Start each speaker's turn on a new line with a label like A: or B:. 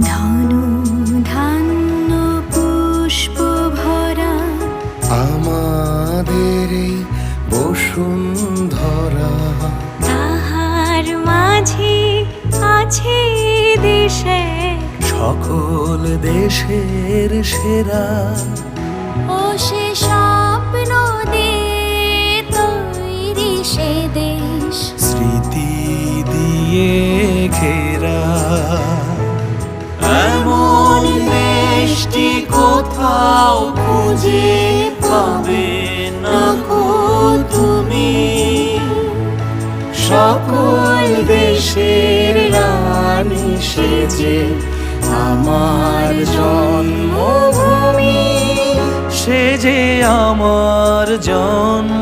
A: ধন ধান্য পুষ্প ভরা
B: আমাদের এই বসুন্ধরা,
A: তাহার মাঝে আছে দেশে
B: সকল দেশের সেরা।
A: ও সে স্বপ্ন দিয়ে তৈরি সে দেশ,
B: স্মৃতি দিয়ে ঘেরা। এমন দেশটি কোথাও খুঁজে পাবে না গো তুমি। সকল দেশের রানী সেজে আমার জন্মভূমি, সে যে আমার জন্ম